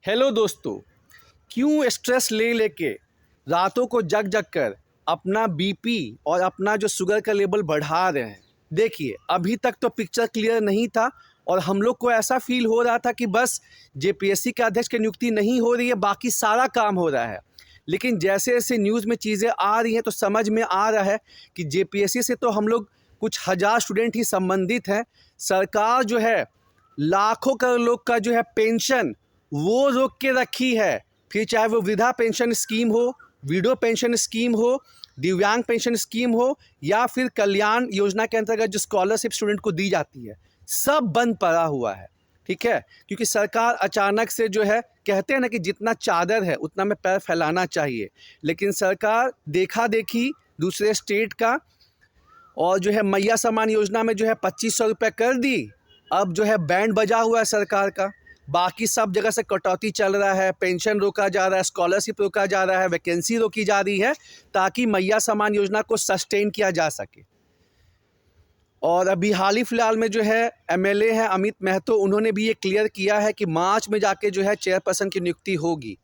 Hello दोस्तों, क्यों stress ले लेके रातों को जग जग कर अपना बीपी और अपना जो शुगर का लेवल बढ़ा रहे हैं। देखिए, अभी तक तो पिक्चर क्लियर नहीं था और हम लोग को ऐसा फील हो रहा था कि बस जेपीएससी के अध्यक्ष की नियुक्ति नहीं हो रही है, बाकी सारा काम हो रहा है। लेकिन जैसे जैसे न्यूज़ में चीज़ें आ रही हैं तो समझ में आ रहा है कि जेपीएससी से तो हम लोग कुछ हज़ार स्टूडेंट ही संबंधित हैं। सरकार जो है लाखों करोड़ लोग का जो है पेंशन वो रोक के रखी है। फिर चाहे वो वृद्धा पेंशन स्कीम हो, विडो पेंशन स्कीम हो, दिव्यांग पेंशन स्कीम हो या फिर कल्याण योजना के अंतर्गत जो स्कॉलरशिप स्टूडेंट को दी जाती है, सब बंद पड़ा हुआ है। ठीक है, क्योंकि सरकार अचानक से जो है कहते हैं ना कि जितना चादर है उतना में पैर फैलाना चाहिए, लेकिन सरकार देखा देखी दूसरे स्टेट का और जो है मैया सम्मान योजना में जो है 2500 रुपये कर दी। अब जो है बैंड बजा हुआ है सरकार का, बाकी सब जगह से कटौती चल रहा है, पेंशन रोका जा रहा है, स्कॉलरशिप रोका जा रहा है, वैकेंसी रोकी जा रही है ताकि मैया सम्मान योजना को सस्टेन किया जा सके। और अभी हाल ही फिलहाल में जो है एमएलए हैं अमित महतो, उन्होंने भी ये क्लियर किया है कि मार्च में जाके जो है चेयरपर्सन की नियुक्ति होगी।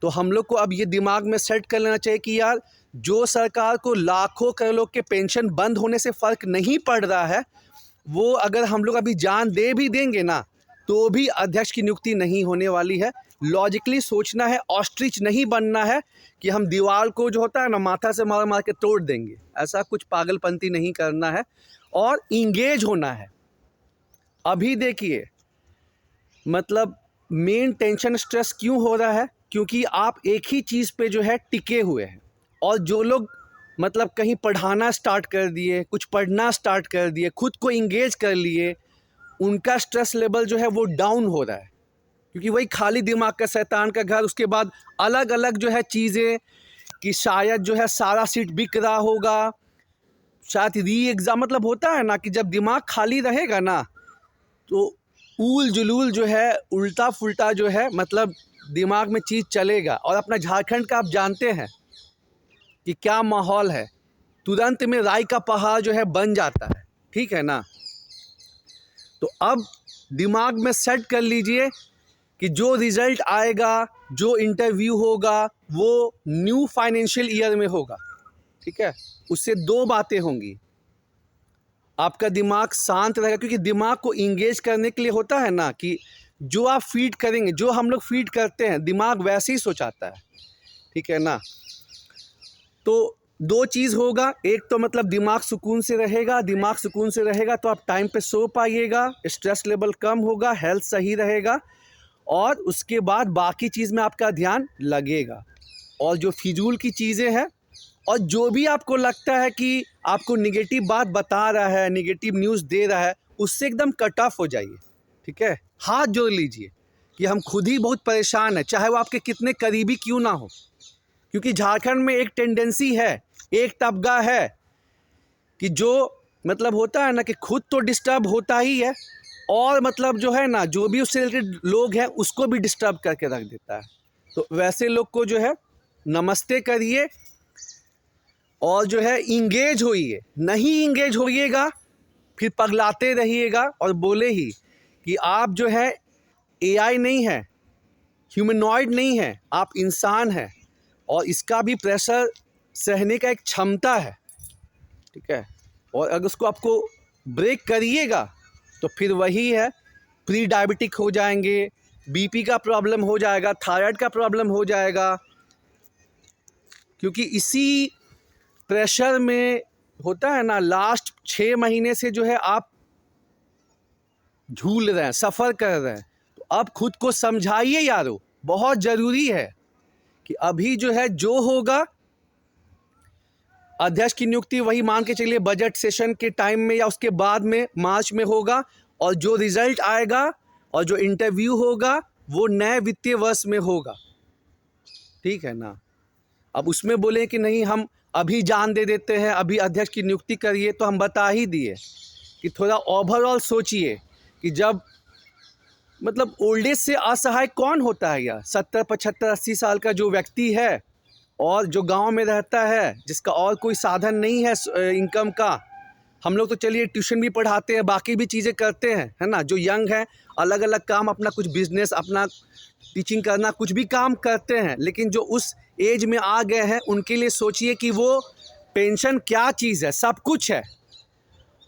तो हम लोग को अब ये दिमाग में सेट कर लेना चाहिए कि यार, जो सरकार को लाखों करोड़ लोग के पेंशन बंद होने से फ़र्क नहीं पड़ रहा है, वो अगर हम लोग अभी जान दे भी देंगे ना तो भी अध्यक्ष की नियुक्ति नहीं होने वाली है। लॉजिकली सोचना है, ऑस्ट्रिच नहीं बनना है कि हम दीवार को जो होता है ना माथा से मार मार के तोड़ देंगे। ऐसा कुछ पागलपंती नहीं करना है और इंगेज होना है। अभी देखिए, मतलब मेन टेंशन स्ट्रेस क्यों हो रहा है, क्योंकि आप एक ही चीज़ पे जो है टिके हुए हैं। और जो लोग मतलब कहीं पढ़ाना स्टार्ट कर दिए, कुछ पढ़ना स्टार्ट कर दिए, खुद को इंगेज कर लिए, उनका स्ट्रेस लेवल जो है वो डाउन हो रहा है। क्योंकि वही खाली दिमाग का शैतान का घर, उसके बाद अलग अलग जो है चीज़ें कि शायद जो है सारा सीट बिक रहा होगा, शायद री एग्ज़ाम, मतलब होता है ना कि जब दिमाग खाली रहेगा ना तो ऊल जुलूल जो है उल्टा फुल्टा जो है मतलब दिमाग में चीज़ चलेगा। और अपना झारखंड का आप जानते हैं कि क्या माहौल है, तुरंत में राई का पहाड़ जो है बन जाता है। ठीक है ना, तो अब दिमाग में सेट कर लीजिए कि जो रिज़ल्ट आएगा, जो इंटरव्यू होगा, वो न्यू फाइनेंशियल ईयर में होगा। ठीक है, उससे दो बातें होंगी, आपका दिमाग शांत रहेगा, क्योंकि दिमाग को इंगेज करने के लिए होता है ना कि जो आप फीड करेंगे, जो हम लोग फीड करते हैं, दिमाग वैसे ही सोचाता है। ठीक है ना, तो दो चीज़ होगा, एक तो मतलब दिमाग सुकून से रहेगा, दिमाग सुकून से रहेगा तो आप टाइम पे सो पाइएगा, स्ट्रेस लेवल कम होगा, हेल्थ सही रहेगा और उसके बाद बाकी चीज़ में आपका ध्यान लगेगा। और जो फिजूल की चीज़ें हैं और जो भी आपको लगता है कि आपको निगेटिव बात बता रहा है, निगेटिव न्यूज़ दे रहा है, उससे एकदम कट ऑफ हो जाइए। ठीक है, हाथ जोड़ लीजिए कि हम खुद ही बहुत परेशान हैं, चाहे वो आपके कितने करीबी क्यों ना हो। क्योंकि झारखंड में एक टेंडेंसी है, एक तबका है कि जो मतलब होता है ना कि खुद तो डिस्टर्ब होता ही है और मतलब जो है ना जो भी उससे रिलेटेड लोग हैं उसको भी डिस्टर्ब करके रख देता है। तो वैसे लोग को जो है नमस्ते करिए और जो है इंगेज होइए। नहीं इंगेज होइएगा फिर पगलाते रहिएगा और बोले ही कि आप जो है एआई नहीं है, ह्यूमनॉइड नहीं है, आप इंसान हैं और इसका भी प्रेशर सहने का एक क्षमता है। ठीक है, और अगर उसको आपको ब्रेक करिएगा तो फिर वही है, प्री डायबिटिक हो जाएंगे, बीपी का प्रॉब्लम हो जाएगा, थायराइड का प्रॉब्लम हो जाएगा। क्योंकि इसी प्रेशर में होता है ना, लास्ट 6 महीने से जो है आप झूल रहे हैं, सफ़र कर रहे हैं। तो अब खुद को समझाइए यारो, बहुत ज़रूरी है कि अभी जो है जो होगा अध्यक्ष की नियुक्ति वही मान के चलिए बजट सेशन के टाइम में या उसके बाद में मार्च में होगा और जो रिज़ल्ट आएगा और जो इंटरव्यू होगा वो नए वित्तीय वर्ष में होगा। ठीक है ना, अब उसमें बोले कि नहीं हम अभी जान दे देते हैं, अभी अध्यक्ष की नियुक्ति करिए, तो हम बता ही दिए कि थोड़ा ओवरऑल सोचिए कि जब मतलब ओल्ड एज से असहाय कौन होता है यार, 70, 75, 80 साल का जो व्यक्ति है और जो गांव में रहता है, जिसका और कोई साधन नहीं है इनकम का। हम लोग तो चलिए ट्यूशन भी पढ़ाते हैं, बाकी भी चीज़ें करते हैं, है ना। जो यंग हैं अलग अलग काम, अपना कुछ बिजनेस, अपना टीचिंग करना, कुछ भी काम करते हैं, लेकिन जो उस एज में आ गए हैं उनके लिए सोचिए कि वो पेंशन क्या चीज़ है, सब कुछ है।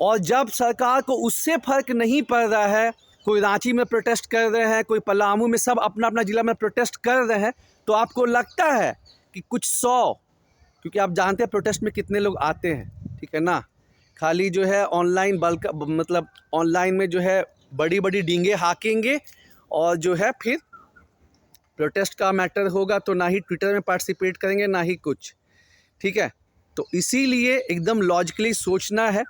और जब सरकार को उससे फ़र्क नहीं पड़ रहा है, कोई रांची में प्रोटेस्ट कर रहे हैं, कोई पलामू में, सब अपना अपना ज़िला में प्रोटेस्ट कर रहे हैं, तो आपको लगता है कि कुछ 100, क्योंकि आप जानते हैं प्रोटेस्ट में कितने लोग आते हैं, ठीक है ना, खाली जो है ऑनलाइन बल्क, मतलब ऑनलाइन में जो है बड़ी बड़ी डींगे हाँकेंगे, और जो है फिर प्रोटेस्ट का मैटर होगा तो ना ही ट्विटर में पार्टिसिपेट करेंगे ना ही कुछ, ठीक है। तो इसीलिए एकदम लॉजिकली सोचना है।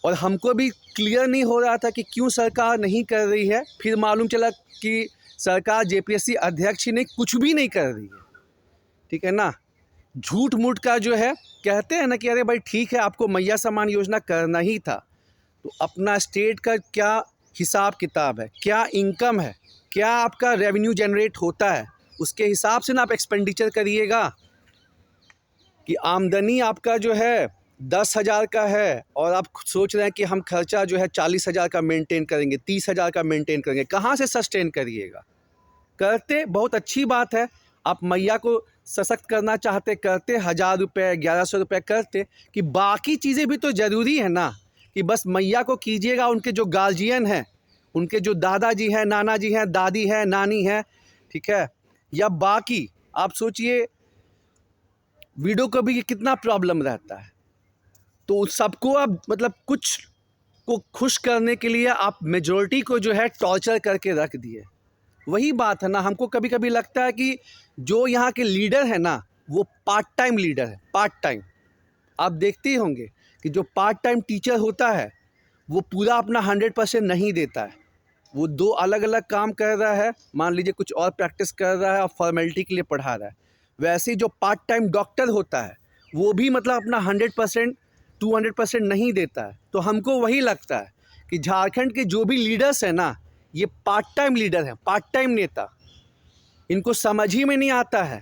और हमको भी क्लियर नहीं हो रहा था कि क्यों सरकार नहीं कर रही है, फिर मालूम चला कि सरकार जेपीएससी अध्यक्ष ही नहीं, कुछ भी नहीं कर रही है, ठीक है ना। झूठ मूठ का जो है कहते हैं ना कि अरे भाई ठीक है, आपको मैया सम्मान योजना करना ही था, तो अपना स्टेट का क्या हिसाब किताब है, क्या इनकम है, क्या आपका रेवेन्यू जनरेट होता है, उसके हिसाब से ना आप एक्सपेंडिचर करिएगा। कि आमदनी आपका जो है 10,000 का है और आप सोच रहे हैं कि हम खर्चा जो है 40,000 का मेंटेन करेंगे, 30,000 का मेंटेन करेंगे, कहाँ से सस्टेन करिएगा। करते बहुत अच्छी बात है, आप मैया को सशक्त करना चाहते करते, 1,000 रुपये 1,100 रुपये करते, कि बाकी चीज़ें भी तो ज़रूरी है ना, कि बस मैया को कीजिएगा, उनके जो गार्जियन हैं, उनके जो दादाजी हैं, नाना जी हैं, दादी हैं, नानी हैं, ठीक है, या बाकी आप सोचिए वीडियो को भी कितना प्रॉब्लम रहता है। तो सबको आप मतलब कुछ को खुश करने के लिए आप मेजॉरिटी को जो है टॉर्चर करके रख दिए। वही बात है ना, हमको कभी कभी लगता है कि जो यहाँ के लीडर है ना, वो पार्ट टाइम लीडर है, पार्ट टाइम। आप देखते ही होंगे कि जो पार्ट टाइम टीचर होता है वो पूरा अपना 100% नहीं देता है, वो 2 अलग अलग काम कर रहा है, मान लीजिए कुछ और प्रैक्टिस कर रहा है और फॉर्मेलिटी के लिए पढ़ा रहा है। वैसे ही जो पार्ट टाइम डॉक्टर होता है वो भी मतलब अपना 100% 200% नहीं देता है। तो हमको वही लगता है कि झारखंड के जो भी लीडर्स हैं ना, ये पार्ट टाइम लीडर हैं, पार्ट टाइम नेता। इनको समझ ही में नहीं आता है